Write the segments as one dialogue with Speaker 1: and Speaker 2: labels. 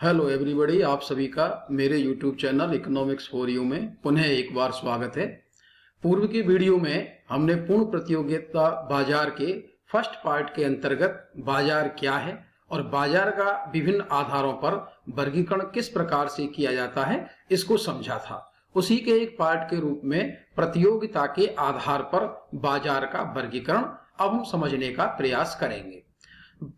Speaker 1: Hello everybody, आप सभी का मेरे YouTube channel economics for you में पुनः एक बार स्वागत है। पूर्व की वीडियो में हमने पूर्ण प्रतियोगिता बाजार के फर्स्ट पार्ट के अंतर्गत बाजार क्या है और बाजार का विभिन्न आधारों पर वर्गीकरण किस प्रकार से किया जाता है इसको समझा था। उसी के एक पार्ट के रूप में प्रतियोगिता के आधार पर बाजार का वर्गीकरण अब हम समझने का प्रयास करेंगे।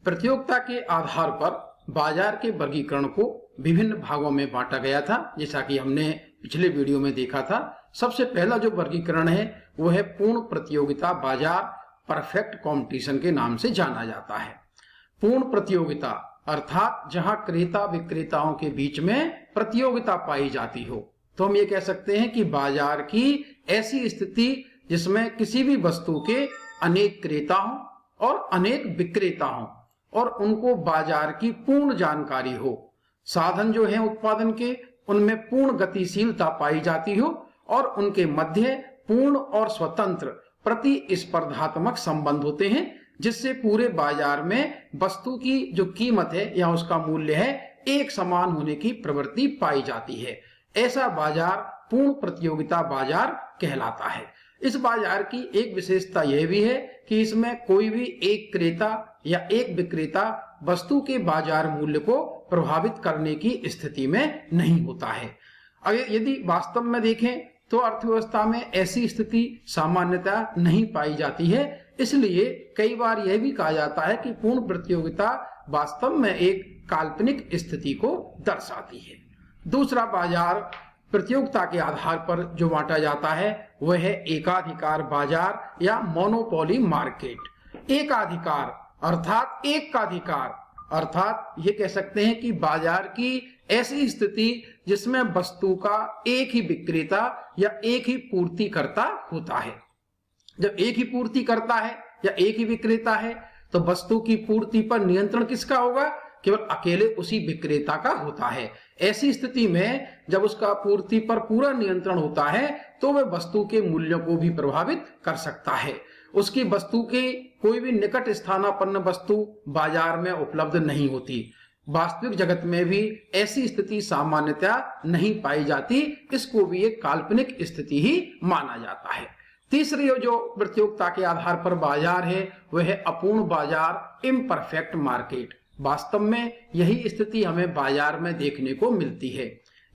Speaker 1: प्रतियोगिता के आधार पर बाजार के वर्गीकरण को विभिन्न भागों में बांटा गया था, जैसा कि हमने पिछले वीडियो में देखा था। सबसे पहला जो वर्गीकरण है वो है पूर्ण प्रतियोगिता बाजार, परफेक्ट कंपटीशन के नाम से जाना जाता है। पूर्ण प्रतियोगिता अर्थात जहां क्रेता विक्रेताओं के बीच में प्रतियोगिता पाई जाती हो, तो हम ये कह सकते हैं कि बाजार की ऐसी स्थिति जिसमें किसी भी वस्तु के अनेक क्रेता हों और अनेक विक्रेता हों और उनको बाजार की पूर्ण जानकारी हो। साधन जो है उत्पादन के उनमें पूर्ण गतिशीलता पाई जाती हो और उनके मध्य पूर्ण और स्वतंत्र प्रतिस्पर्धात्मक संबंध होते हैं, जिससे पूरे बाजार में वस्तु की जो कीमत है या उसका मूल्य है एक समान होने की प्रवृत्ति पाई जाती है। ऐसा बाजार पूर्ण प्रतियोगिता बाजार कहलाता है। इस बाजार की एक विशेषता यह भी है कि इसमें कोई भी एक क्रेता या एक विक्रेता वस्तु के बाजार मूल्य को प्रभावित करने की स्थिति में नहीं होता है। अगर यदि वास्तव में देखें तो अर्थव्यवस्था में ऐसी स्थिति सामान्यतः नहीं पाई जाती है। इसलिए कई बार यह भी कहा जाता है कि पूर्ण प्रतियोगिता वास्तव में एक काल्पनिक स्थिति को दर्शाती है। दूसरा बाजार प्रतियोगिता के आधार पर जो बांटा जाता है वह है एकाधिकार बाजार या मोनोपोली मार्केट। एकाधिकार अर्थात एक का अधिकार, अर्थात ये कह सकते हैं कि बाजार की ऐसी स्थिति जिसमें वस्तु का एक ही विक्रेता या एक ही पूर्तिकर्ता होता है। जब एक ही पूर्तिकर्ता है या एक ही विक्रेता है तो वस्तु की पूर्ति पर नियंत्रण किसका होगा? केवल अकेले उसी विक्रेता का होता है। ऐसी स्थिति में जब उसका पूर्ति पर पूरा नियंत्रण होता है तो वह वस्तु के मूल्यों को भी प्रभावित कर सकता है। उसकी वस्तु की कोई भी निकट स्थानापन्न वस्तु बाजार में उपलब्ध नहीं होती। वास्तविक जगत में भी ऐसी स्थिति सामान्यतः नहीं पाई जाती। इसको भी एक काल्पनिक स्थिति ही माना जाता है। तीसरी जो प्रतियोगिता के आधार पर बाजार है वह है अपूर्ण बाजार, इम्परफेक्ट मार्केट। वास्तव में यही स्थिति हमें बाजार में देखने को मिलती है।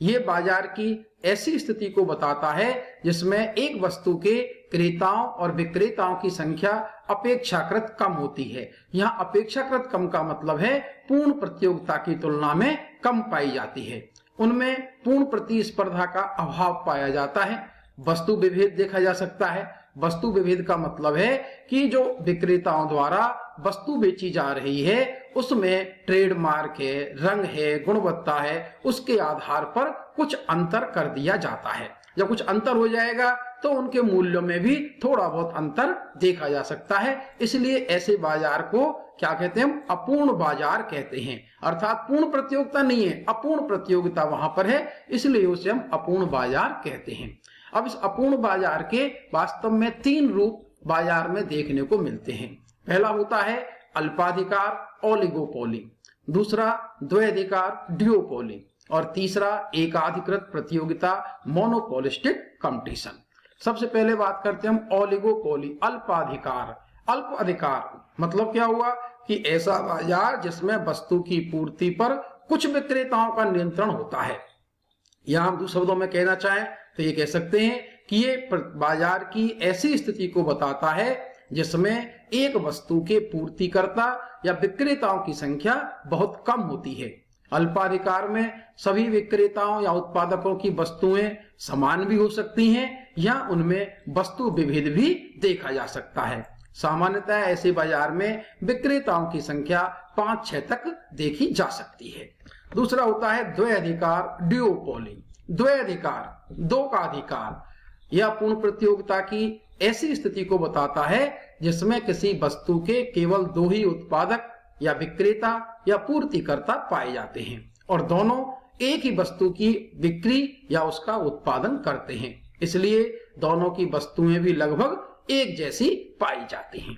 Speaker 1: ये बाजार की ऐसी स्थिति को बताता है जिसमें एक वस्तु के क्रेताओं और विक्रेताओं की संख्या अपेक्षाकृत कम होती है। यहाँ अपेक्षाकृत कम का मतलब है पूर्ण प्रतियोगिता की तुलना में कम पाई जाती है। उनमें पूर्ण प्रतिस्पर्धा का अभाव पाया जाता है। वस्तु विभेद देखा जा सकता है। वस्तु विभेद का मतलब है कि जो विक्रेताओं द्वारा वस्तु बेची जा रही है उसमें ट्रेडमार्क है, रंग है, गुणवत्ता है, उसके आधार पर कुछ अंतर कर दिया जाता है। जब कुछ अंतर हो जाएगा तो उनके मूल्यों में भी थोड़ा बहुत अंतर देखा जा सकता है। इसलिए ऐसे बाजार को क्या कहते हैं? हम अपूर्ण बाजार कहते हैं। अर्थात पूर्ण प्रतियोगिता नहीं है, अपूर्ण प्रतियोगिता वहां पर है, इसलिए उसे हम अपूर्ण बाजार कहते हैं। अब इस अपूर्ण बाजार के वास्तव में तीन रूप बाजार में देखने को मिलते हैं। पहला होता है अल्पाधिकार ओलिगोपोली, दूसरा द्वैधिकार ड्यूओपोली और तीसरा एकाधिकृत प्रतियोगिता मोनोपोलिस्टिक कंपटीशन। सबसे पहले बात करते हैं हम ओलिगोपोली, अल्पाधिकार। अल्प अधिकार मतलब क्या हुआ कि ऐसा बाजार जिसमें वस्तु की पूर्ति पर कुछ विक्रेताओं का नियंत्रण होता है। यहां हम दूसरे शब्दों में कहना चाहें तो ये कह सकते हैं कि ये बाजार की ऐसी स्थिति को बताता है जिसमें एक वस्तु के पूर्तिकर्ता या विक्रेताओं की संख्या बहुत कम होती है। अल्पाधिकार में सभी विक्रेताओं या उत्पादकों की वस्तुएं समान भी हो सकती हैं या उनमें वस्तु विभेद भी देखा जा सकता है। सामान्यतः ऐसे बाजार में विक्रेताओं की संख्या 5-6 तक देखी जा सकती है। दूसरा होता है द्वैधिकार ड्यूओपोली। द्वैधिकार, दो का अधिकार, यह पूर्ण प्रतियोगिता की ऐसी स्थिति को बताता है जिसमें किसी वस्तु के केवल दो ही उत्पादक या विक्रेता या पूर्तिकर्ता पाए जाते हैं और दोनों एक ही वस्तु की बिक्री या उसका उत्पादन करते हैं। इसलिए दोनों की वस्तुएं भी लगभग एक जैसी पाई जाती हैं।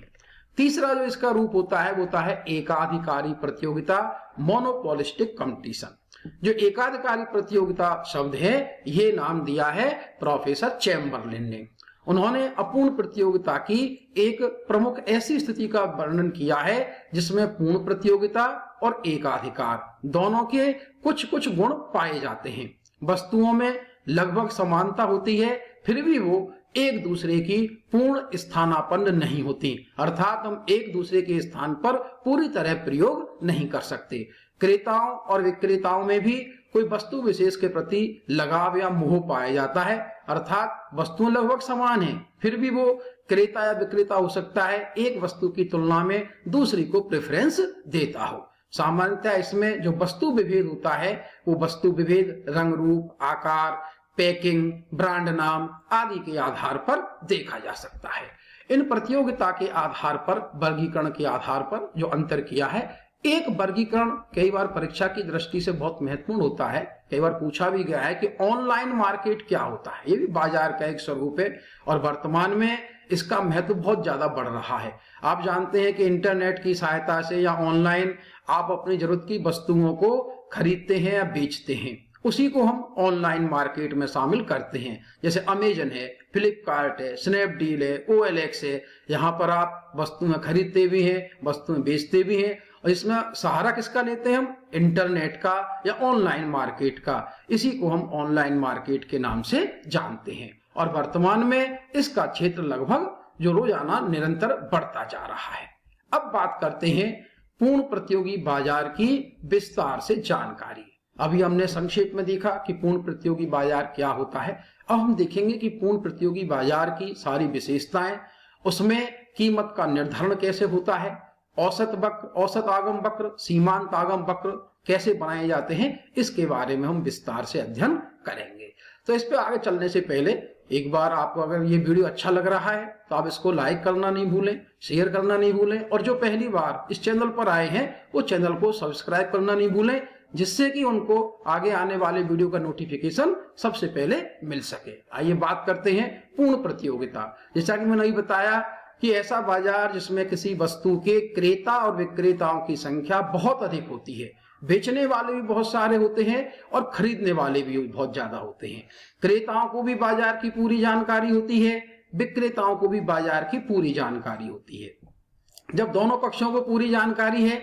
Speaker 1: तीसरा जो इसका रूप होता है वो होता है एकाधिकारी प्रतियोगिता मोनोपोलिस्टिक कंपटीशन। जो एकाधिकारी प्रतियोगिता शब्द है ये नाम दिया है प्रोफेसर चैम्बरलिन ने। उन्होंने अपूर्ण प्रतियोगिता की एक प्रमुख ऐसी स्थिति का वर्णन किया है जिसमें पूर्ण प्रतियोगिता और एकाधिकार दोनों के कुछ कुछ गुण पाए जाते हैं। वस्तुओं में लगभग समानता होती है, फिर भी वो एक दूसरे की पूर्ण स्थानापन्न नहीं होती, अर्थात हम एक दूसरे के स्थान पर पूरी तरह प्रयोग नहीं कर सकते। क्रेताओं और विक्रेताओं में भी कोई वस्तु विशेष के प्रति लगाव या मोह पाया जाता है, अर्थात वस्तुएं लगभग समान हैं, फिर भी वो क्रेता या विक्रेता हो सकता है एक वस्तु की तुलना में दूसरी को प्रेफरेंस देता हो। सामान्यतः इसमें जो वस्तु विभेद होता है वो वस्तु विभेद रंग रूप, आकार, पैकिंग, ब्रांड नाम आदि के आधार पर देखा जा सकता है। इन प्रतियोगिता के आधार पर, वर्गीकरण के आधार पर जो अंतर किया है, एक वर्गीकरण कई बार परीक्षा की दृष्टि से बहुत महत्वपूर्ण होता है। कई बार पूछा भी गया है कि ऑनलाइन मार्केट क्या होता है। ये भी बाजार का एक स्वरूप है और वर्तमान में इसका महत्व बहुत ज्यादा बढ़ रहा है। आप जानते हैं कि इंटरनेट की सहायता से या ऑनलाइन आप अपनी जरूरत की वस्तुओं को खरीदते हैं या बेचते हैं, उसी को हम ऑनलाइन मार्केट में शामिल करते हैं। जैसे अमेजन है, फ्लिपकार्ट है, स्नैपडील है, OLX है। यहाँ पर आप वस्तुएं खरीदते भी हैं, वस्तुएं बेचते भी हैं और इसमें सहारा किसका लेते हैं हम? इंटरनेट का या ऑनलाइन मार्केट का। इसी को हम ऑनलाइन मार्केट के नाम से जानते हैं और वर्तमान में इसका क्षेत्र लगभग जो रोजाना निरंतर बढ़ता जा रहा है। अब बात करते हैं पूर्ण प्रतियोगी बाजार की विस्तार से जानकारी। अभी हमने संक्षेप में देखा कि पूर्ण प्रतियोगी बाजार क्या होता है। अब हम देखेंगे कि पूर्ण प्रतियोगी बाजार की सारी विशेषताएं, उसमें कीमत का निर्धारण कैसे होता है, औसत वक्र, औसत आगम वक्र, सीमांत आगम वक्र कैसे बनाए जाते हैं, इसके बारे में हम विस्तार से अध्ययन करेंगे। तो इस पे आगे चलने से पहले एक बार आपको अगर ये वीडियो अच्छा लग रहा है तो आप इसको लाइक करना नहीं भूलें, शेयर करना नहीं भूलें और जो पहली बार इस चैनल पर आए हैं वो चैनल को सब्सक्राइब करना नहीं भूलें, जिससे कि उनको आगे आने वाले वीडियो का नोटिफिकेशन सबसे पहले मिल सके। आइए बात करते हैं पूर्ण प्रतियोगिता। जैसा कि मैंने अभी बताया कि ऐसा बाजार जिसमें किसी वस्तु के क्रेता और विक्रेताओं की संख्या बहुत अधिक होती है, बेचने वाले भी बहुत सारे होते हैं और खरीदने वाले भी बहुत ज्यादा होते हैं। क्रेताओं को भी बाजार की पूरी जानकारी होती है, विक्रेताओं को भी बाजार की पूरी जानकारी होती है। जब दोनों पक्षों को पूरी जानकारी है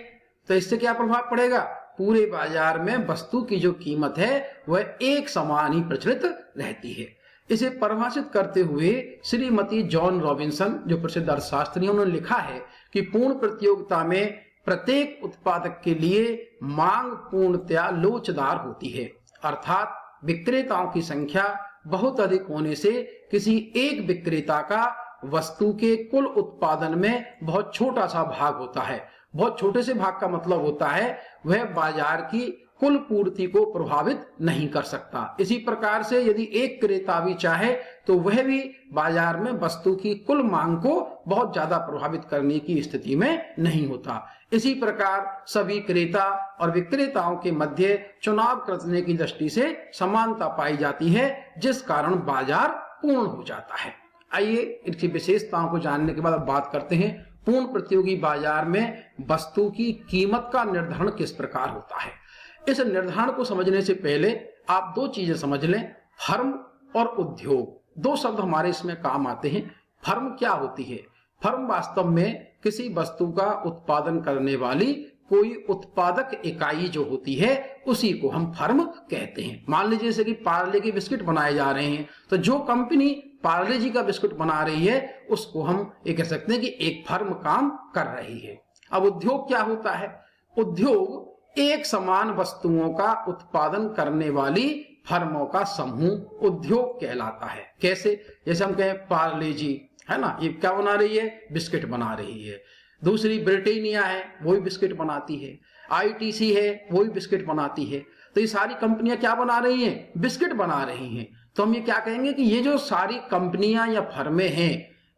Speaker 1: तो इससे क्या प्रभाव पड़ेगा? पूरे बाजार में वस्तु की जो कीमत है वह एक समान ही प्रचलित रहती है। इसे परिभाषित करते हुए श्रीमती जॉन रॉबिन्सन जो प्रसिद्ध अर्थशास्त्री, उन्होंने लिखा है कि पूर्ण प्रतियोगिता में प्रत्येक उत्पादक के लिए मांग पूर्णतया लोचदार होती है, अर्थात विक्रेताओं की संख्या बहुत अधिक होने से किसी एक विक्रेता का वस्तु के कुल उत्पादन में बहुत छोटा सा भाग होता है। बहुत छोटे से भाग का मतलब होता है वह बाजार की कुल पूर्ति को प्रभावित नहीं कर सकता। इसी प्रकार से यदि एक क्रेता भी चाहे तो वह भी बाजार में वस्तु की कुल मांग को बहुत ज्यादा प्रभावित करने की स्थिति में नहीं होता। इसी प्रकार सभी क्रेता और विक्रेताओं के मध्य चुनाव करने की दृष्टि से समानता पाई जाती है, जिस कारण बाजार पूर्ण हो जाता है। आइए इनकी विशेषताओं को जानने के बाद अब बात करते हैं पूर्ण प्रतियोगी बाजार में वस्तु की कीमत का निर्धारण किस प्रकार होता है। इस निर्धारण को समझने से पहले आप दो चीजें समझ लें, फर्म और उद्योग। दो शब्द हमारे इसमें काम आते हैं। फर्म क्या होती है? फर्म वास्तव में किसी वस्तु का उत्पादन करने वाली कोई उत्पादक इकाई जो होती है उसी को हम फर्म कहते हैं। मान लीजिए जैसे कि पार्ले के बिस्किट बनाए जा रहे हैं तो जो कंपनी पार्ले जी का बिस्कुट बना रही है उसको हम ये कह सकते हैं कि एक फर्म काम कर रही है। अब उद्योग क्या होता है? उद्योग एक समान वस्तुओं का उत्पादन करने वाली फर्मों का समूह उद्योग कहलाता है। कैसे? जैसे हम कहें पार्ले जी है ना, ये क्या बना रही है? बिस्किट बना रही है। दूसरी ब्रिटानिया है, वो भी बिस्किट बनाती है। ITC है, वो भी बिस्किट बनाती है। तो ये सारी कंपनियां क्या बना रही हैं? बिस्किट बना रही हैं। तो हम ये क्या कहेंगे कि ये जो सारी कंपनियां या फर्में हैं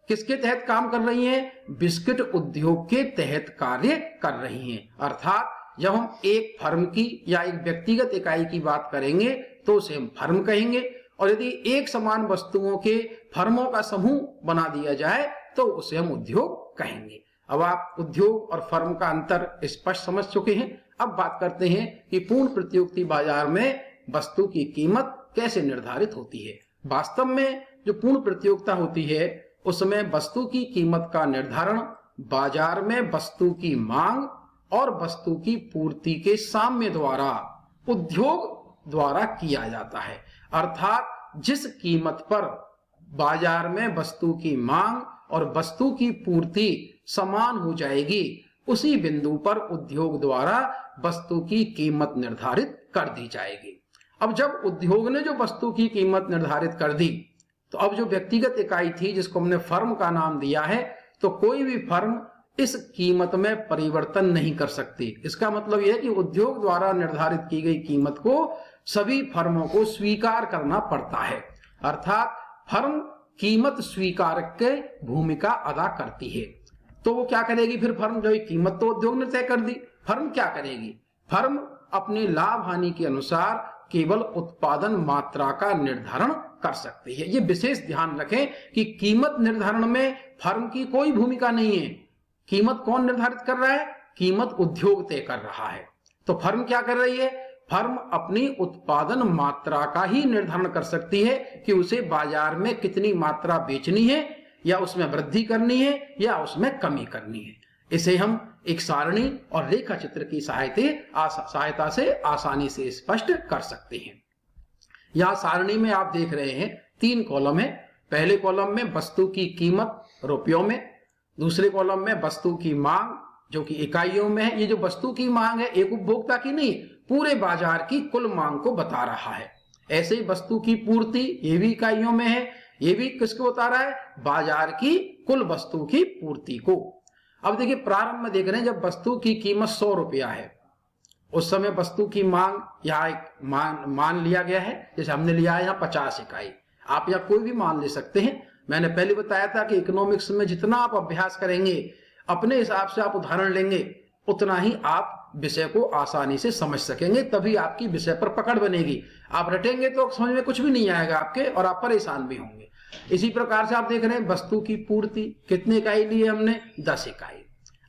Speaker 1: किसके तहत काम कर रही हैं? बिस्किट उद्योग के तहत कार्य कर रही हैं। अर्थात जब हम एक फर्म की या एक व्यक्तिगत इकाई की बात करेंगे तो उसे हम फर्म कहेंगे, और यदि एक समान वस्तुओं के फर्मों का समूह बना दिया जाए तो उसे हम उद्योग कहेंगे। अब आप उद्योग और फर्म का अंतर स्पष्ट समझ चुके हैं। अब बात करते हैं कि पूर्ण प्रतियोगिता बाजार में वस्तु की कीमत कैसे निर्धारित होती है। वास्तव में जो पूर्ण प्रतियोगिता होती है उसमें वस्तु की कीमत का निर्धारण बाजार में वस्तु की मांग और वस्तु की पूर्ति के साम्य द्वारा उद्योग द्वारा किया जाता है। अर्थात जिस कीमत पर बाजार में वस्तु की मांग और वस्तु की पूर्ति समान हो जाएगी उसी बिंदु पर उद्योग द्वारा वस्तु की कीमत निर्धारित कर दी जाएगी। अब जब उद्योग ने जो वस्तु की कीमत निर्धारित कर दी तो अब जो व्यक्तिगत इकाई थी जिसको हमने फर्म का नाम दिया है, तो कोई भी फर्म इस कीमत में परिवर्तन नहीं कर सकती। इसका मतलब यह है कि उद्योग द्वारा निर्धारित की गई कीमत को सभी फर्मों को स्वीकार करना पड़ता है। अर्थात फर्म कीमत स्वीकारक की भूमिका अदा करती है। तो वो क्या करेगी फिर फर्म, जो कीमत तो उद्योग ने तय कर दी, फर्म क्या करेगी? फर्म अपने लाभ हानि के अनुसार केवल उत्पादन मात्रा का निर्धारण कर सकती है। ये विशेष ध्यान रखें कि कीमत निर्धारण में फर्म की कोई भूमिका नहीं है। कीमत कौन निर्धारित कर रहा है? कीमत उद्योग तय कर रहा है। तो फर्म क्या कर रही है? फर्म अपनी उत्पादन मात्रा का ही निर्धारण कर सकती है कि उसे बाजार में कितनी मात्रा बेचनी है, या उसमें वृद्धि करनी है या उसमें कमी करनी है। इसे हम एक सारणी और रेखा चित्र की सहायता से आसानी से स्पष्ट कर सकते हैं। यहाँ सारणी में आप देख रहे हैं 3 कॉलम है। पहले कॉलम में वस्तु की कीमत रुपयों में, दूसरे कॉलम में वस्तु की मांग जो कि इकाइयों में है। ये जो वस्तु की मांग है एक उपभोक्ता की नहीं, पूरे बाजार की कुल मांग को बता रहा है। ऐसे ही वस्तु की पूर्ति ये भी इकाइयों में है, ये भी किसको बता रहा है? बाजार की कुल वस्तु की पूर्ति को। अब देखिए प्रारंभ में देख रहे हैं जब वस्तु की कीमत 100 रुपया है उस समय वस्तु की मांग यहाँ एक मान लिया गया है, जैसे हमने लिया है यहाँ 50 इकाई। आप यहाँ कोई भी मान ले सकते हैं। मैंने पहले बताया था कि इकोनॉमिक्स में जितना आप अभ्यास करेंगे अपने हिसाब से आप उदाहरण लेंगे उतना ही आप विषय को आसानी से समझ सकेंगे, तभी आपकी विषय पर पकड़ बनेगी। आप रटेंगे तो समझ में कुछ भी नहीं आएगा आपके, और आप परेशान भी होंगे। इसी प्रकार से आप देख रहे हैं वस्तु की पूर्ति कितने इकाई ली है हमने? 10 इकाई।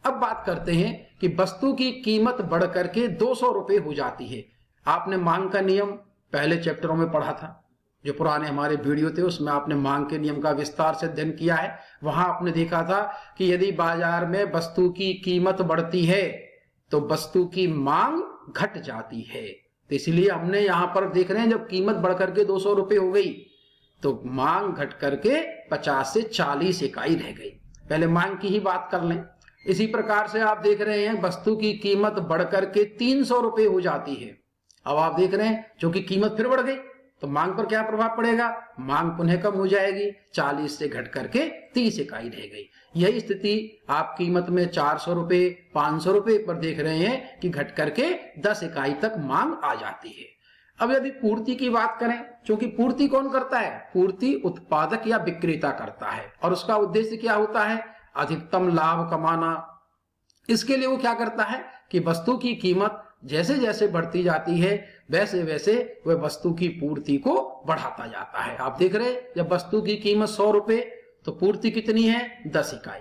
Speaker 1: अब बात करते हैं कि वस्तु की कीमत बढ़ करके 200 रुपए हो जाती है। आपने मांग का नियम पहले चैप्टरों में पढ़ा था, जो पुराने हमारे वीडियो थे उसमें आपने मांग के नियम का विस्तार से अध्ययन किया है। वहां आपने देखा था कि यदि बाजार में वस्तु की कीमत बढ़ती है तो वस्तु की मांग घट जाती है। तो इसलिए हमने यहां पर देख रहे हैं जब कीमत बढ़ करके 200 रुपए हो गई तो मांग घट करके 50 से 40 इकाई रह गई। पहले मांग की ही बात कर लें। इसी प्रकार से आप देख रहे हैं वस्तु की कीमत बढ़ करके 300 रुपए हो जाती है। अब आप देख रहे हैं क्योंकि कीमत फिर बढ़ गई तो मांग पर क्या प्रभाव पड़ेगा? मांग पुनः कम हो जाएगी, 40 से घट करके 30 इकाई रह गई। यही स्थिति आप कीमत में 400 रुपए 500 रुपए पर देख रहे हैं कि घट करके 10 इकाई तक मांग आ जाती है। अब यदि पूर्ति की बात करें, क्योंकि पूर्ति कौन करता है? पूर्ति उत्पादक या विक्रेता करता है, और उसका उद्देश्य क्या होता है? अधिकतम लाभ कमाना। इसके लिए वो क्या करता है कि वस्तु की कीमत जैसे जैसे बढ़ती जाती है वैसे वैसे वह वस्तु की पूर्ति को बढ़ाता जाता है। आप देख रहे हैं जब वस्तु की कीमत 100 रुपए तो पूर्ति कितनी है? 10 इकाई।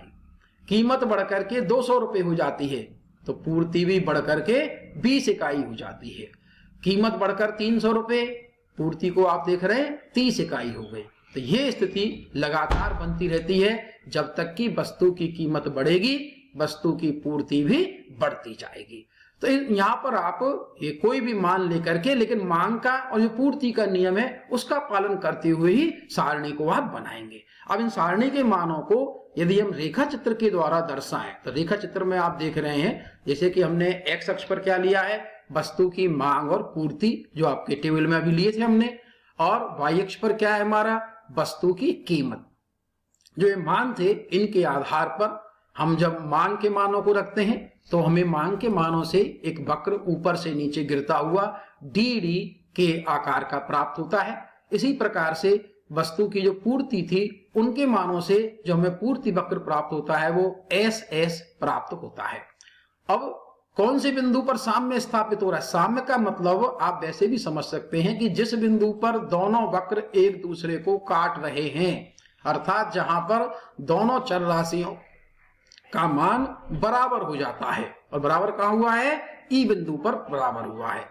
Speaker 1: कीमत बढ़कर के 200 रुपए हो जाती है तो पूर्ति भी बढ़कर के 20 इकाई हो जाती है। कीमत बढ़कर 300 रुपए, पूर्ति को आप देख रहे हैं 30 इकाई हो गई। तो ये स्थिति लगातार बनती रहती है जब तक कि वस्तु की कीमत बढ़ेगी, वस्तु की पूर्ति भी बढ़ती जाएगी। तो यहाँ पर आप ये कोई भी मान लेकर के, लेकिन मांग का और जो पूर्ति का नियम है उसका पालन करते हुए ही सारणी को आप बनाएंगे। अब इन सारणी के मानों को यदि हम रेखा चित्र के द्वारा दर्शाएं तो रेखा चित्र में आप देख रहे हैं जैसे कि हमने एक्स अक्ष पर क्या लिया है? वस्तु की मांग और पूर्ति, जो आपके टेबल में अभी लिए थे हमने, और वाई अक्ष पर क्या है हमारा? वस्तु की कीमत। जो ये मान थे इनके आधार पर हम जब मांग के मानों को रखते हैं तो हमें मांग के मानों से एक वक्र ऊपर से नीचे गिरता हुआ डी के आकार का प्राप्त होता है। इसी प्रकार से वस्तु की जो पूर्ति थी उनके मानों से जो हमें पूर्ति वक्र प्राप्त होता है वो एस प्राप्त होता है। अब कौन से बिंदु पर साम्य स्थापित हो रहा है? साम्य का मतलब आप वैसे भी समझ सकते हैं कि जिस बिंदु पर दोनों वक्र एक दूसरे को काट रहे हैं, अर्थात जहां पर दोनों चर राशियों का मान बराबर हो जाता है। और बराबर कहाँ हुआ है? ई बिंदु पर बराबर हुआ है।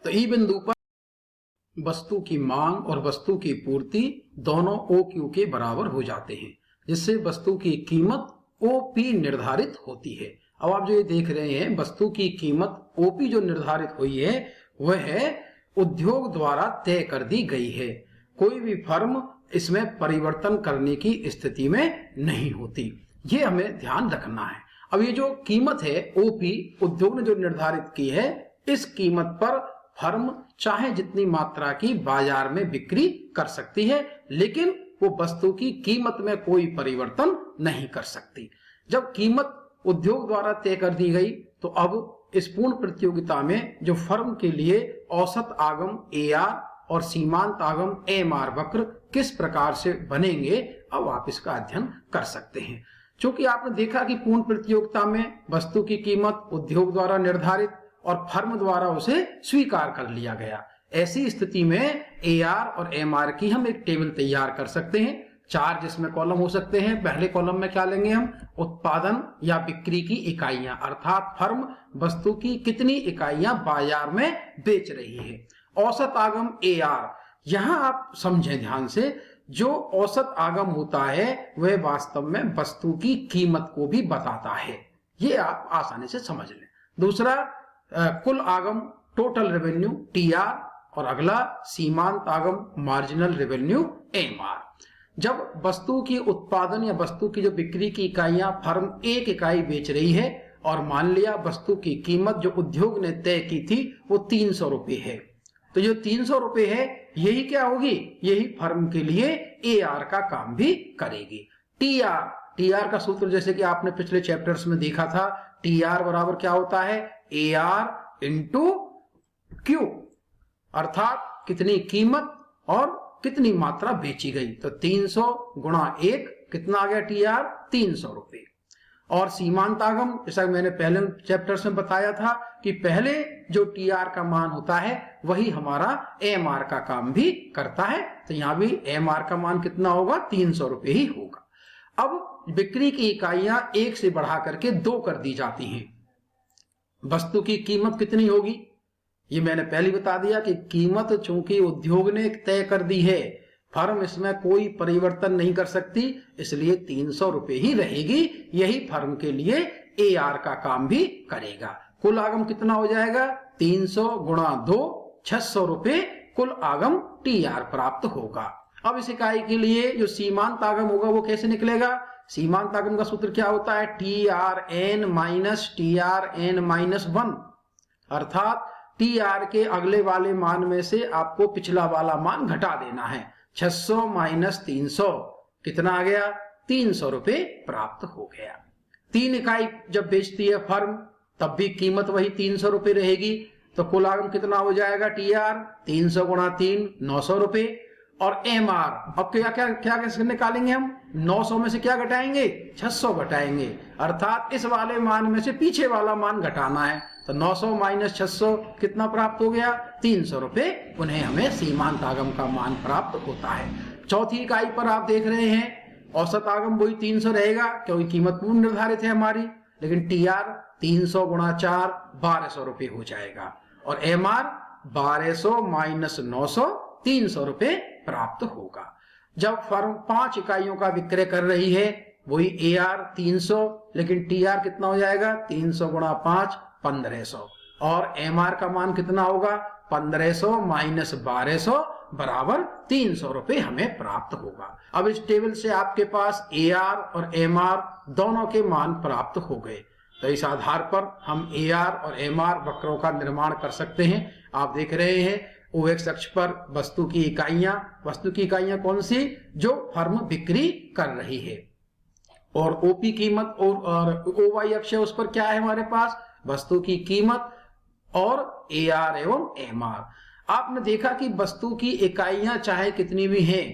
Speaker 1: तो ई बिंदु पर वस्तु की मांग और वस्तु की पूर्ति दोनों ओ क्यू के बराबर हो जाते हैं, जिससे वस्तु की कीमत ओपी निर्धारित होती है। अब आप जो ये देख रहे हैं, वस्तु की कीमत ओपी जो निर्धारित हुई है वह उद्योग द्वारा तय कर दी गई है। कोई भी फर्म इसमें परिवर्तन करने की स्थिति में नहीं होती। ये हमें ध्यान रखना है। अब ये जो कीमत है ओपी, उद्योग ने जो निर्धारित की है, इस कीमत पर फर्म चाहे जितनी मात्रा की बाजार में बिक्री कर सकती है, लेकिन वो वस्तु की कीमत में कोई परिवर्तन नहीं कर सकती। जब कीमत उद्योग द्वारा तय कर दी गई, तो अब इस पूर्ण प्रतियोगिता में जो फर्म के लिए औसत आगम AR और सीमांत आगम MR वक्र किस प्रकार से बनेंगे, अब आप इसका अध्ययन कर सकते हैं। क्योंकि आपने देखा कि पूर्ण प्रतियोगिता में वस्तु की कीमत उद्योग द्वारा निर्धारित और फर्म द्वारा उसे स्वीकार कर लिया गया। ऐसी स्थिति में AR और MR की हम एक टेबल तैयार कर सकते हैं। 4 जिसमें कॉलम हो सकते हैं। पहले कॉलम में क्या लेंगे हम? उत्पादन या बिक्री की इकाइयां, अर्थात फर्म वस्तु की कितनी इकाइयां बाजार में बेच रही है। औसत आगम AR, यहां आप समझें ध्यान से, जो औसत आगम होता है वह वास्तव में वस्तु की कीमत को भी बताता है। ये आप आसानी से समझ लें। दूसरा कुल आगम टोटल रेवेन्यू TR, और अगला सीमांत आगम मार्जिनल रेवेन्यू MR। जब वस्तु की उत्पादन या वस्तु की जो बिक्री की इकाइयां फर्म 1 इकाई बेच रही है और मान लिया वस्तु की कीमत जो उद्योग ने तय की थी वो 300 रुपए है, तो जो 300 रुपए है यही क्या होगी? यही फर्म के लिए AR का काम भी करेगी। TR का सूत्र जैसे कि आपने पिछले चैप्टर्स में देखा था, TR बराबर क्या होता है? AR इंटू Q, अर्थात कितनी कीमत और कितनी मात्रा बेची गई। तो 300 गुणा 1 कितना आ गया? TR 300 रुपए। और सीमांत आगम, जैसा मैंने पहले चैप्टर्स में बताया था कि पहले जो TR का मान होता है वही हमारा MR का काम भी करता है। तो यहां भी MR का मान कितना होगा? 300 रुपए ही होगा। अब बिक्री की इकाइयां 1 से बढ़ा करके 2 कर दी जाती हैं। वस्तु की कीमत कितनी होगी? ये मैंने पहले बता दिया कि कीमत चूंकि उद्योग ने तय कर दी है, फर्म इसमें कोई परिवर्तन नहीं कर सकती, इसलिए 300 रुपए ही रहेगी। यही फर्म के लिए AR का काम भी करेगा। कुल आगम कितना हो जाएगा? 300 गुणा 2 600 रुपए कुल आगम TR प्राप्त होगा। अब इस इकाई के लिए जो सीमांत आगम होगा वो कैसे निकलेगा? सीमांत आगम का सूत्र क्या होता है? TRN माइनस TRN माइनस 1, अर्थात TR के अगले वाले मान में से आपको पिछला वाला मान घटा देना है। 600 माइनस 300 कितना आ गया? 300 रुपए प्राप्त हो गया। 3 इकाई जब बेचती है फर्म तब भी कीमत वही 300 रुपए रहेगी। तो कुल आगम कितना हो जाएगा? TR 300 गुणा 3 900 रुपए। और MR अब क्या क्या क्या कैसे निकालेंगे हम? 900 में से क्या घटाएंगे? 600 घटाएंगे, अर्थात इस वाले मान में से पीछे वाला मान घटाना है। तो 900 माइनस 600 कितना प्राप्त हो गया? 300 रुपए। उन्हें हमें सीमांत आगम का मान प्राप्त होता है। चौथी इकाई पर आप देख रहे हैं औसत आगम वही 300 रहेगा क्योंकि कीमत पूर्व निर्धारित है हमारी, लेकिन TR 300 गुणा 4 1200 रुपए हो जाएगा। और MR 1200 माइनस 900 300 रुपए प्राप्त होगा। जब फर्म 5 इकाइयों का विक्रय कर रही है वही AR 300, लेकिन TR कितना हो जाएगा? 300 गुणा 5 1500। और MR का मान कितना होगा? 1500 माइनस 1200 बराबर 300 रुपए हमें प्राप्त होगा। अब इस टेबल से आपके पास AR और MR दोनों के मान प्राप्त हो गए। तो इस आधार पर हम AR और MR वक्रों का निर्माण कर सकते हैं। आप देख रहे हैं OX अक्ष पर वस्तु की इकाइयां कौन सी? जो फर्म बिक्री कर रही है। और OP कीमत और OY अक्ष है, उस पर क्या है हमारे पास? वस्तु की कीमत और AR एवं MR। आपने देखा कि वस्तु की इकाइयां चाहे कितनी भी हैं,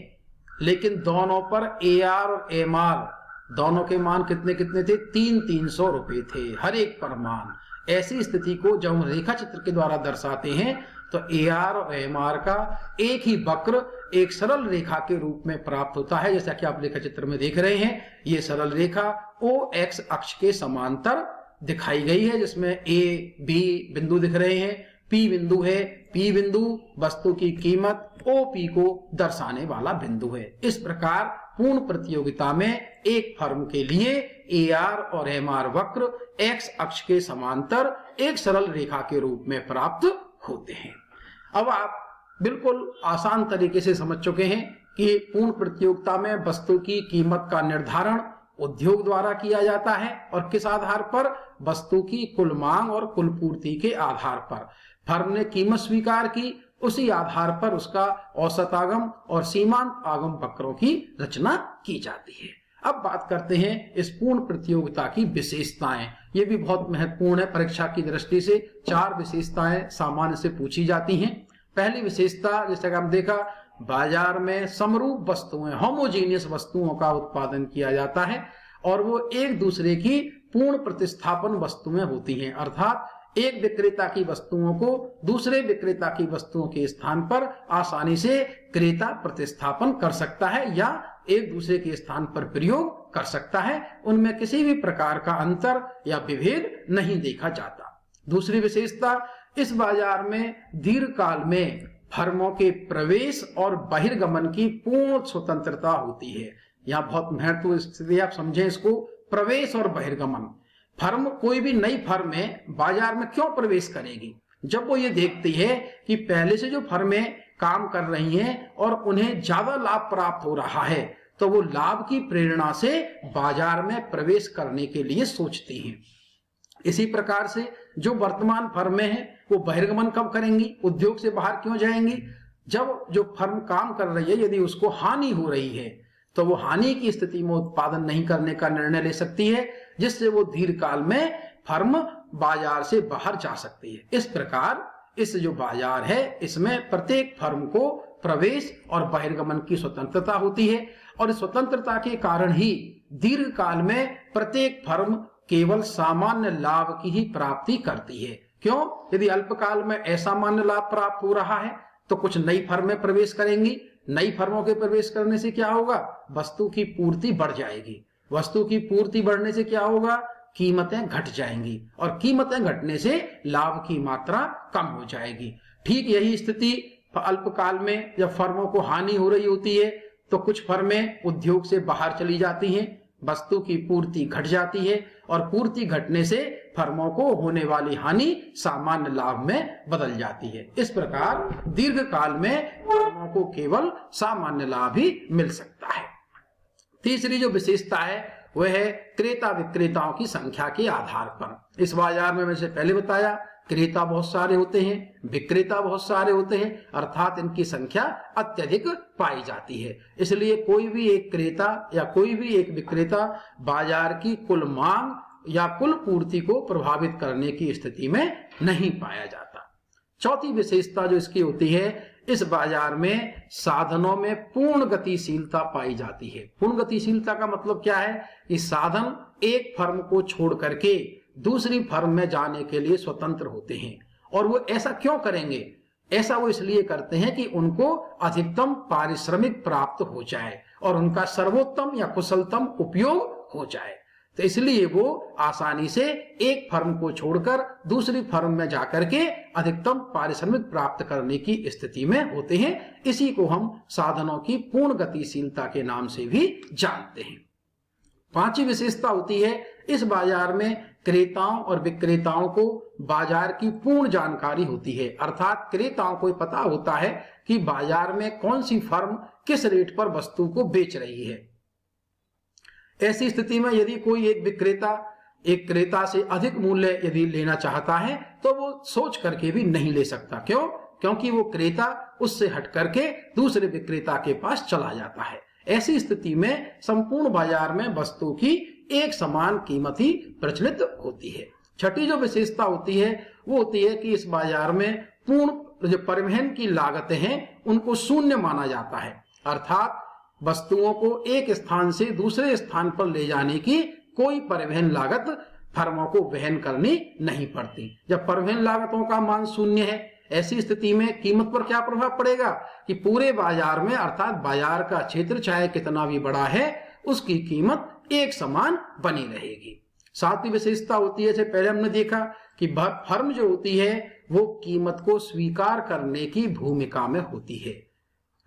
Speaker 1: लेकिन दोनों पर AR और MR दोनों के मान कितने कितने थे? 300 रुपए थे हर एक पर मान। ऐसी स्थिति को जब हम रेखा चित्र के द्वारा दर्शाते हैं तो AR और MR का एक ही वक्र एक सरल रेखा के रूप में प्राप्त होता है। जैसा कि आप रेखा चित्र में देख रहे हैं, ये सरल रेखा ओ एक्स अक्ष के समांतर दिखाई गई है, जिसमें ए बी बिंदु दिख रहे हैं, पी बिंदु है, पी बिंदु वस्तु की कीमत ओपी को दर्शाने वाला बिंदु है। इस प्रकार पूर्ण प्रतियोगिता में एक फर्म के लिए एआर और एमआर वक्र एक्स अक्ष के समांतर एक सरल रेखा के रूप में प्राप्त होते हैं। अब आप बिल्कुल आसान तरीके से समझ चुके हैं कि पूर्ण प्रतियोगिता में वस्तु की कीमत का निर्धारण उद्योग द्वारा किया जाता है और किस आधार पर, वस्तु की कुल मांग और कुल पूर्ति के आधार पर। फर्म ने कीमत स्वीकार की, उसी आधार पर उसका औसत आगम और सीमांत आगम वक्रों की रचना की जाती है। अब बात करते हैं इस पूर्ण प्रतियोगिता की विशेषताएं। ये भी बहुत महत्वपूर्ण है, परीक्षा की दृष्टि से 4 विशेषताएं सामान्य से पूछी जाती हैं। पहली विशेषता, जैसे कि हम देखा, बाजार में समरूप वस्तुएं, होमोजेनियस वस्तुओं का उत्पादन किया जाता है और वो एक दूसरे की पूर्ण प्रतिस्थापन वस्तुएं होती हैं, अर्थात एक विक्रेता की वस्तुओं को दूसरे विक्रेता की वस्तुओं के स्थान पर आसानी से क्रेता प्रतिस्थापन कर सकता है या एक दूसरे के स्थान पर प्रयोग कर सकता है। उनमें किसी भी प्रकार का अंतर या विभेद नहीं देखा जाता। दूसरी विशेषता, इस बाजार में दीर्घकाल में फर्मों के प्रवेश और बहिर्गमन की पूर्ण स्वतंत्रता होती है। यहाँ बहुत महत्वपूर्ण स्थिति, आप समझें इसको, प्रवेश और बहिर्गमन। फर्म, कोई भी नई फर्म है, बाजार में क्यों प्रवेश करेगी? जब वो ये देखती है कि पहले से जो फर्में काम कर रही हैं और उन्हें ज्यादा लाभ प्राप्त हो रहा है, तो वो लाभ की प्रेरणा से बाजार में प्रवेश करने के लिए सोचती हैं। इसी प्रकार से जो वर्तमान फर्में हैं वो बहिर्गमन कब करेंगी, उद्योग से बाहर क्यों जाएंगी? जब जो फर्म काम कर रही है यदि उसको हानि हो रही है तो वो हानि की स्थिति में उत्पादन नहीं करने का निर्णय ले सकती है, जिससे वो दीर्घकाल में फर्म बाजार से बाहर जा सकती है। इस प्रकार इस जो बाजार है इसमें प्रत्येक फर्म को प्रवेश और बहिर्गमन की स्वतंत्रता होती है और इस स्वतंत्रता के कारण ही दीर्घकाल में प्रत्येक फर्म केवल सामान्य लाभ की ही प्राप्ति करती है। क्यों? यदि अल्पकाल में असामान्य लाभ प्राप्त हो रहा है तो कुछ नई फर्में प्रवेश करेंगी। नई फर्मों के प्रवेश करने से क्या होगा? वस्तु की पूर्ति बढ़ जाएगी। वस्तु की पूर्ति बढ़ने से क्या होगा? कीमतें घट जाएंगी और कीमतें घटने से लाभ की मात्रा कम हो जाएगी। ठीक यही स्थिति अल्पकाल में जब फर्मों को हानि हो रही होती है तो कुछ फर्में उद्योग से बाहर चली जाती हैं, वस्तु की पूर्ति घट जाती है और पूर्ति घटने से फर्मों को होने वाली हानि सामान्य लाभ में बदल जाती है। इस प्रकार दीर्घकाल में फर्मों को केवल सामान्य लाभ ही मिल सकता है। तीसरी जो विशेषता है वह है क्रेता विक्रेताओं की संख्या के आधार पर। इस बाजार में मैंने पहले बताया, क्रेता बहुत सारे होते हैं, विक्रेता बहुत सारे होते हैं, अर्थात इनकी संख्या अत्यधिक पाई जाती है। इसलिए कोई भी एक क्रेता या कोई भी एक विक्रेता बाजार की कुल मांग या कुल पूर्ति को प्रभावित करने की स्थिति में नहीं पाया जाता। चौथी विशेषता जो इसकी होती है, इस बाजार में साधनों में पूर्ण गतिशीलता पाई जाती है। पूर्ण गतिशीलता का मतलब क्या है? कि साधन एक फर्म को छोड़ करके दूसरी फर्म में जाने के लिए स्वतंत्र होते हैं। और वो ऐसा क्यों करेंगे? ऐसा वो इसलिए करते हैं कि उनको अधिकतम पारिश्रमिक प्राप्त हो जाए और उनका सर्वोत्तम या कुशलतम उपयोग हो जाए। तो इसलिए वो आसानी से एक फर्म को छोड़कर दूसरी फर्म में जाकर के अधिकतम पारिश्रमिक प्राप्त करने की स्थिति में होते हैं। इसी को हम साधनों की पूर्ण गतिशीलता के नाम से भी जानते हैं। पांचवी विशेषता होती है, इस बाजार में क्रेताओं और विक्रेताओं को बाजार की पूर्ण जानकारी होती है, अर्थात क्रेताओं को पता होता है कि बाजार में कौन सी फर्म किस रेट पर वस्तु को बेच रही है। ऐसी स्थिति में यदि कोई एक विक्रेता एक क्रेता से अधिक मूल्य यदि लेना चाहता है तो वो सोच करके भी नहीं ले सकता। क्यों? क्योंकि वो क्रेता उससे हट करके दूसरे विक्रेता के पास चला जाता है। ऐसी स्थिति में संपूर्ण बाजार में वस्तु की एक समान कीमत ही प्रचलित होती है। छठी जो विशेषता होती है वो होती है कि इस बाजार में पूर्ण जो परिवहन की लागतें हैं उनको शून्य माना जाता है, अर्थात वस्तुओं को एक स्थान से दूसरे स्थान पर ले जाने की कोई परिवहन लागत फर्मों को वहन करनी नहीं पड़ती। जब परिवहन लागतों का मान शून्य है, ऐसी स्थिति में कीमत पर क्या प्रभाव पड़ेगा कि पूरे बाजार में अर्थात बाजार का क्षेत्र चाहे कितना भी बड़ा है उसकी कीमत एक समान बनी रहेगी। साथ ही विशेषता होती है, जैसे पहले हमने देखा कि फर्म जो होती है वो कीमत को स्वीकार करने की भूमिका में होती है।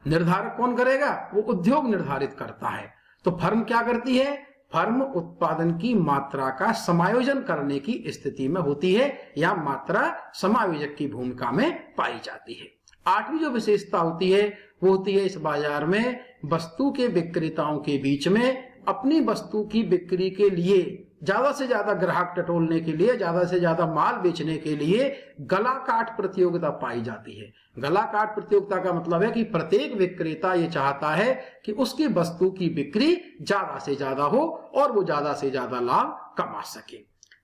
Speaker 1: निर्धारक कौन करेगा? वो उद्योग निर्धारित करता है। तो फर्म क्या करती है? फर्म उत्पादन की मात्रा का समायोजन करने की स्थिति में होती है या मात्रा समायोजक की भूमिका में पाई जाती है। आठवीं जो विशेषता होती है वो होती है इस बाजार में वस्तु के विक्रेताओं के बीच में अपनी वस्तु की बिक्री के लिए ज्यादा से ज्यादा ग्राहक टटोलने के लिए, ज्यादा से ज्यादा माल बेचने के लिए गला काट प्रतियोगिता पाई जाती है। गला काट प्रतियोगिता का मतलब है कि प्रत्येक विक्रेता ये चाहता है कि उसकी वस्तु की बिक्री ज्यादा से ज्यादा हो और वो ज्यादा से ज्यादा लाभ कमा सके।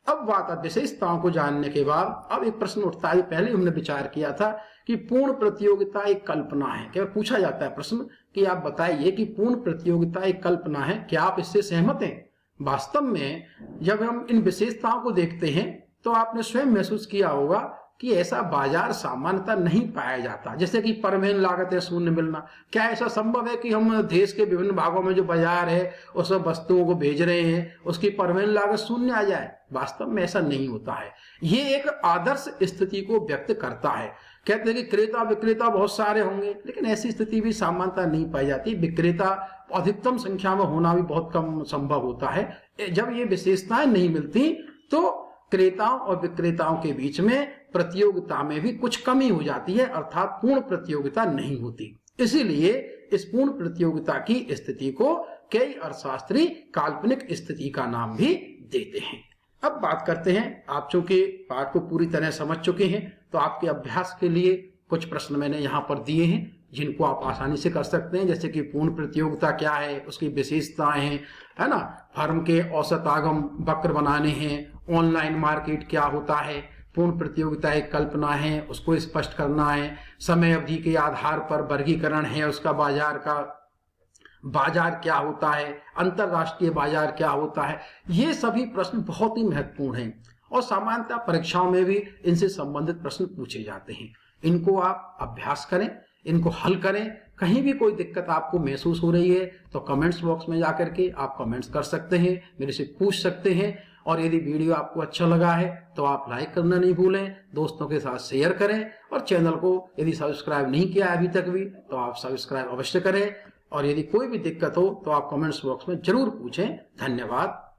Speaker 1: अब बात विशेषताओं को जानने के बाद अब एक प्रश्न उठता है, पहले हमने विचार किया था कि पूर्ण प्रतियोगिता एक कल्पना है। क्या पूछा जाता है प्रश्न कि आप बताइए कि पूर्ण प्रतियोगिता एक कल्पना है, क्या आप इससे सहमत हैं? वास्तव में जब हम इन विशेषताओं को देखते हैं तो आपने स्वयं महसूस किया होगा कि ऐसा बाजार सामान्यतः नहीं पाया जाता। जैसे कि परिवहन लागत है शून्य मिलना, क्या ऐसा संभव है कि हम देश के विभिन्न भागों में जो बाजार है उस वस्तुओं को भेज रहे हैं उसकी परिवहन लागत शून्य आ जाए? वास्तव में ऐसा नहीं होता है। ये एक आदर्श स्थिति को व्यक्त करता है। कहते हैं कि क्रेता विक्रेता बहुत सारे होंगे, लेकिन ऐसी स्थिति भी सामान्यतः नहीं पाई जाती। विक्रेता अधिकतम संख्या में होना भी बहुत कम संभव होता है। जब ये विशेषताएं नहीं मिलती तो क्रेताओं और विक्रेताओं के बीच में प्रतियोगिता में भी कुछ कमी हो जाती है, अर्थात पूर्ण प्रतियोगिता नहीं होती। इसीलिए इस पूर्ण प्रतियोगिता की स्थिति को कई अर्थशास्त्री काल्पनिक स्थिति का नाम भी देते हैं। अब बात करते हैं, आप चूंकि पाठ को पूरी तरह समझ चुके हैं तो आपके अभ्यास के लिए कुछ प्रश्न मैंने यहाँ पर दिए हैं जिनको आप आसानी से कर सकते हैं। जैसे कि पूर्ण प्रतियोगिता क्या है, उसकी विशेषताएं हैं, है ना, फर्म के औसत आगम वक्र बनाने हैं, ऑनलाइन मार्केट क्या होता है, पूर्ण प्रतियोगिता एक कल्पना है उसको स्पष्ट करना है, समय अवधि के आधार पर वर्गीकरण है उसका, बाजार क्या होता है, अंतरराष्ट्रीय बाजार क्या होता है। ये सभी प्रश्न बहुत ही महत्वपूर्ण हैं और सामान्यतः परीक्षाओं में भी इनसे संबंधित प्रश्न पूछे जाते हैं। इनको आप अभ्यास करें, इनको हल करें। कहीं भी कोई दिक्कत आपको महसूस हो रही है तो कमेंट्स बॉक्स में जाकर के आप कमेंट्स कर सकते हैं, मेरे से पूछ सकते हैं। और यदि वीडियो आपको अच्छा लगा है तो आप लाइक करना नहीं भूलें, दोस्तों के साथ शेयर करें और चैनल को यदि सब्सक्राइब नहीं किया अभी तक भी तो आप सब्सक्राइब अवश्य करें। और यदि कोई भी दिक्कत हो तो आप कमेंट्स बॉक्स में जरूर पूछें। धन्यवाद।